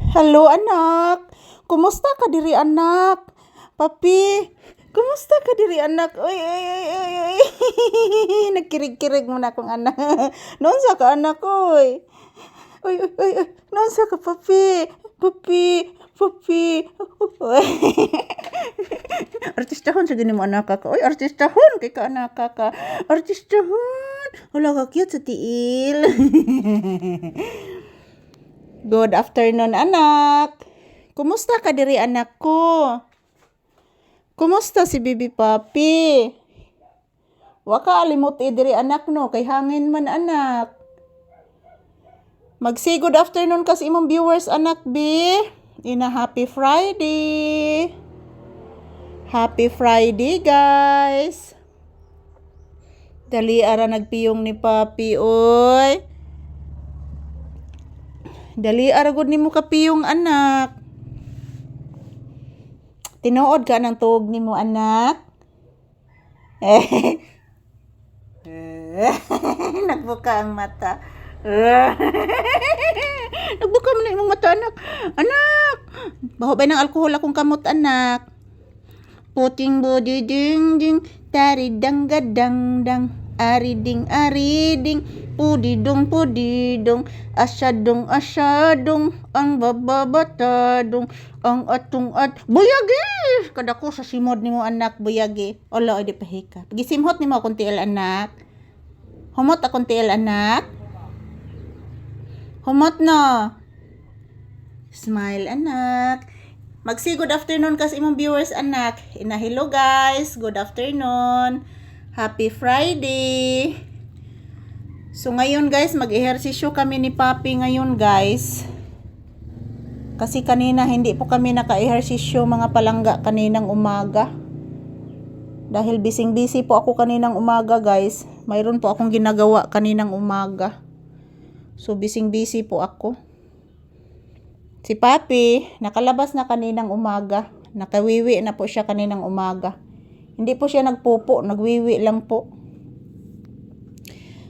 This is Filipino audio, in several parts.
Hello anak. Kumusta ka diri anak? Papi, kumusta ka diri anak? Oy oy oy oy oy. Nagkirig-kirig mo na akong anak. Noon sa ka anak oy. Oy oy oy oy. Noon sa ka papi. Papi, papi. Oy. Artistahon sa gini mo anak ka. Oy, artistahon kay ka anak ka. Artistahon. Wala ka cute sa tiil. Good afternoon, anak. Kumusta ka diri, anak ko? Kumusta si Bibi Papi? Wa ka alimot diri, anak no, kay hangin man, anak. Mag-say good afternoon kas imong viewers, anak, Bi. Ina happy Friday. Happy Friday, guys. Dali ara nagpiyong ni Papi, oy. Dali aragod nimo kapiyong anak. Tinuod ka ng tuog nimo anak. Nagbuka ang mata. Nagbuka mo na imong mata anak. Anak. Baho ba ng alkohol akong kamot anak. Puting body ding ding. Taridang gadang dang. Ariding ariding. Pudidong, asyadong, ang bababatadong, ang atong buyagi! Kada ko sa simod ni mo anak, buyagi. Ola, di pahika. Pagisimhot ni mo akong tiil anak. Humot akong tiil anak. Humot no. Smile anak. Magsi good afternoon kas imong viewers anak. Hello guys, good afternoon. Happy Friday. So ngayon guys, mag-ehersisyo kami ni Papi ngayon guys. Kasi kanina hindi po kami naka-ehersisyo mga palangga kaninang umaga. Dahil busy po ako kaninang umaga guys. Mayroon po akong ginagawa kaninang umaga. So busy po ako. Si Papi, nakalabas na kaninang umaga. Nakawiwi na po siya kaninang umaga. Hindi po siya nagpupo, nagwiwi lang po.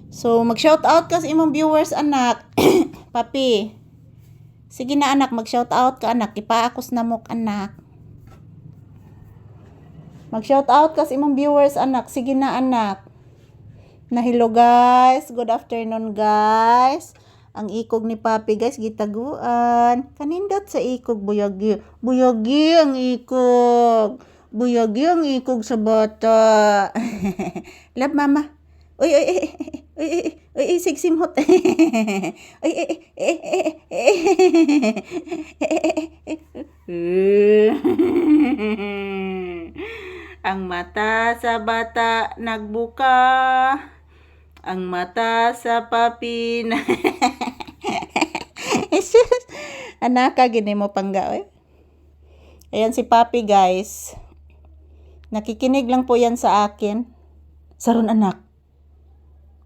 So, mag-shout out ka sa imong viewers, anak. Papi. Sige na, anak. Mag-shout out ka, anak. Ipaakos na mo, anak. Mag-shout out ka sa imong viewers, anak. Sige na, anak. Na hello, guys. Good afternoon, guys. Ang ikog ni Papi, guys, gitaguan. Kanindot sa ikog, buyagi. Buyagi ang ikog. Buyagi ang ikog sa bata. Love, mama. Uy, uy, uy, uy, uy, uy, sigsimhot. Uy, ang mata sa bata nagbuka. Ang mata sa Papi na... Anak ka, gini mo pangga, oy. Ayan si Papi, guys. Nakikinig lang po yan sa akin. Saron, anak.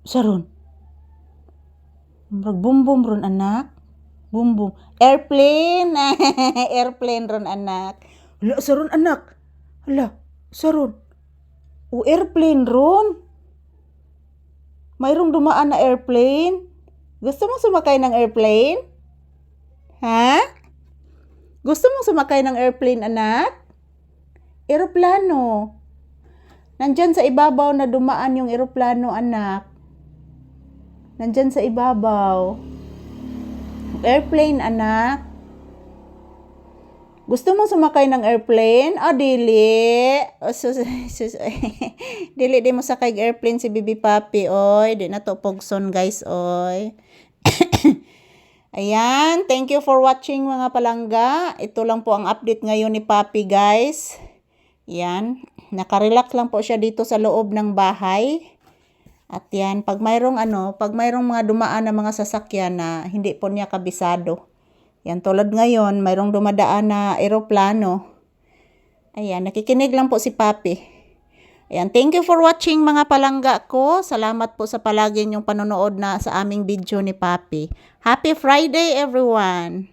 Saron. Bumbum ron anak. Bumbum. Airplane. Airplane ron anak. Hala, saron anak. Hala, saron. O airplane ron. Mayroong dumaan na airplane. Gusto mo sumakay ng airplane? Ha? Gusto mo sumakay ng airplane anak? Eroplano. Nandyan sa ibabaw na dumaan yung eroplano anak. Nandyan sa ibabaw. Airplane, anak. Gusto mo sumakay ng airplane? O, dili. Dili, di mo sakay airplane si Bibi Papi, oy. Di na to pogson, guys, oy. Ayan. Thank you for watching, mga palangga. Ito lang po ang update ngayon ni Papi, guys. Yan. Nakarelax lang po siya dito sa loob ng bahay. At yan, pag mayroong mga dumaan na mga sasakyan na hindi po niya kabisado. Yan, tulad ngayon, mayroong dumadaan na eroplano. Ayan, nakikinig lang po si Papi. Ayan, thank you for watching mga palangga ko. Salamat po sa palagi niyong panonood na sa aming video ni Papi. Happy Friday everyone!